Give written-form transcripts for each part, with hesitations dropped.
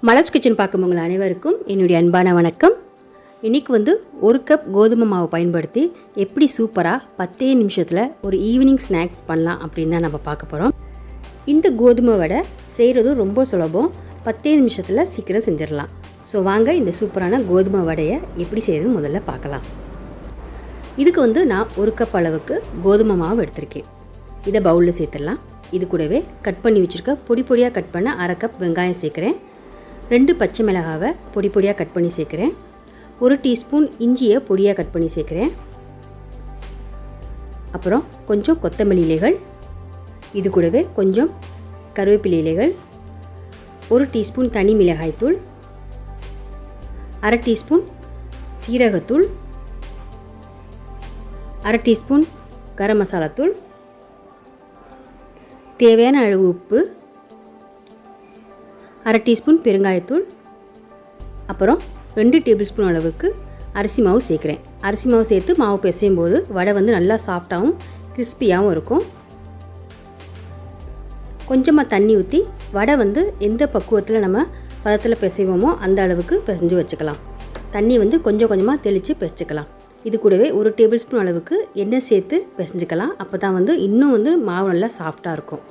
Malar's kitchen பார்க்கும் உங்கள் அனைவருக்கும் என்னுடைய அன்பான வணக்கம். இன்றைக்கி வந்து 1 கப் கோதுமை மாவு பயன்படுத்தி எப்படி சூப்பராக 10 நிமிஷத்தில் ஒரு ஈவினிங் ஸ்நாக்ஸ் பண்ணலாம் அப்படின்னு தான் நம்ம பார்க்க போகிறோம். இந்த கோதுமை வடை செய்கிறது ரொம்ப சுலபம், 10 நிமிஷத்தில் சீக்கிரம் செஞ்சிடலாம். ஸோ வாங்க இந்த சூப்பரான கோதுமை வடையை எப்படி செய்யறதுன்னு முதல்ல பார்க்கலாம். இதுக்கு வந்து நான் 1 கப் அளவுக்கு கோதுமை மாவு எடுத்திருக்கேன். இதை பவுலில் சேர்த்துடலாம். இது கூடவே கட் பண்ணி வச்சுருக்க பொடி பொடியாக கட் பண்ண 1/2 கப் வெங்காயம் சேர்க்குறேன். 2 பச்சை மிளகாவை பொடி பொடியாக கட் பண்ணி சேர்க்குறேன். 1 டீஸ்பூன் இஞ்சியை பொடியாக கட் பண்ணி சேர்க்குறேன். அப்புறம் கொஞ்சம் கொத்தமல்லி இலைகள், இது கூடவே கொஞ்சம் கருவேப்பிலை இலைகள், 1 டீஸ்பூன் தனி மிளகாய்த்தூள், 1/2 டீஸ்பூன் சீரகத்தூள், 1/2 டீஸ்பூன் கரம் மசாலா தூள், தேவையான அளவு உப்பு, 1/2 டீஸ்பூன் பெருங்காயத்தூள், அப்புறம் 2 டேபிள் ஸ்பூன் அளவுக்கு அரிசி மாவு சேர்க்குறேன். அரிசி மாவு சேர்த்து மாவு பிசையும் போது வடை வந்து நல்லா சாஃப்டாகவும் கிறிஸ்பியாகவும் இருக்கும். கொஞ்சமாக தண்ணி ஊற்றி வடை வந்து எந்த பக்குவத்தில் நம்ம பதத்தில் பிசைவோமோ அந்த அளவுக்கு பிசைஞ்சு வச்சுக்கலாம். தண்ணி வந்து கொஞ்சம் கொஞ்சமாக தெளித்து பிசைச்சிக்கலாம். இது கூடவே 1 டேபிள் ஸ்பூன் அளவுக்கு எண்ணெய் சேர்த்து பிசைஞ்சிக்கலாம். அப்போ தான் வந்து இன்னும் வந்து மாவு நல்லா சாஃப்டாக இருக்கும்.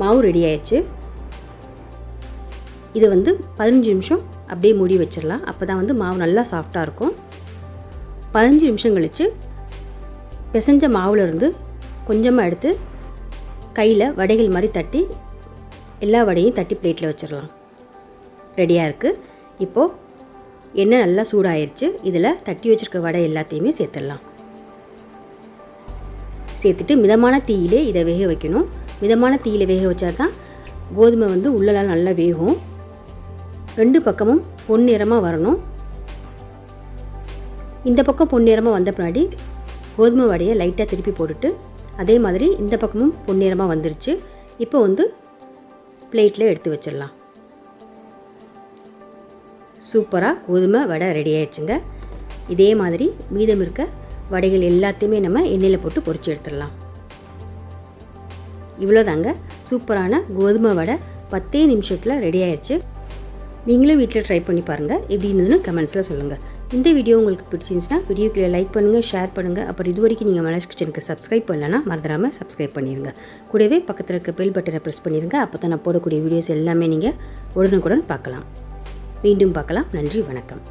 மாவு ரெடி ஆயிடுச்சு. இதை வந்து 15 நிமிஷம் அப்படியே மூடி வச்சிடலாம். அப்போ தான் வந்து மாவு நல்லா சாஃப்டாக இருக்கும். 15 நிமிஷம் கழித்து பிசைஞ்ச மாவுலேருந்து கொஞ்சமாக எடுத்து கையில் வடைகள் மாதிரி தட்டி எல்லா வடையும் தட்டி பிளேட்டில் வச்சிடலாம். ரெடியாக இருக்குது. இப்போது எண்ணெய் நல்லா சூடாயிருச்சு. இதில் தட்டி வச்சுருக்க வடை எல்லாத்தையுமே சேர்த்துடலாம். சேர்த்துட்டு மிதமான தீயிலே இதை வேக வைக்கணும். மிதமான தீயில வேக வச்சா தான் கோதுமை வந்து உள்ளெல்லாம் நல்லா வேகும். 2 பக்கமும் பொன்னிறமாக வரணும். இந்த பக்கம் பொன்னிறமாக வந்த பின்னாடி கோதுமை வடையை லைட்டாக திருப்பி போட்டுட்டு அதே மாதிரி இந்த பக்கமும் பொன்னிறமாக வந்துருச்சு. இப்போ வந்து பிளேட்டில் எடுத்து வச்சிடலாம். சூப்பராக கோதுமை வடை ரெடி ஆயிடுச்சுங்க. இதே மாதிரி மீதம் இருக்க வடைகள் எல்லாத்தையுமே நம்ம எண்ணெயில் போட்டு பொரிச்சு எடுத்துடலாம். இவ்வளோதாங்க, சூப்பரான கோதுமை வடை 10 நிமிஷத்தில் ரெடி ஆயிடுச்சு. நீங்களும் வீட்டில் ட்ரை பண்ணி பாருங்கள். எப்படி இருந்ததுன்னு கமெண்ட்ஸில் சொல்லுங்கள். இந்த வீடியோ உங்களுக்கு பிடிச்சிருந்துச்சுன்னா வீடியோக்கு லைக் பண்ணுங்கள், ஷேர் பண்ணுங்கள். அப்புறம் இது வரைக்கும் நீங்கள் மலர்ஸ் கிச்சனுக்கு சப்ஸ்கிரைப் பண்ணலன்னா மறந்துடாமல் சப்ஸ்கிரைப் பண்ணிடுங்க. கூடவே பக்கத்தில் இருக்க பெல் பட்டனை ப்ரெஸ் பண்ணிடுங்க. அப்போ தான் நான் போடக்கூடிய வீடியோஸ் எல்லாமே நீங்கள் உடனுக்குடன் பார்க்கலாம். மீண்டும் பார்க்கலாம். நன்றி, வணக்கம்.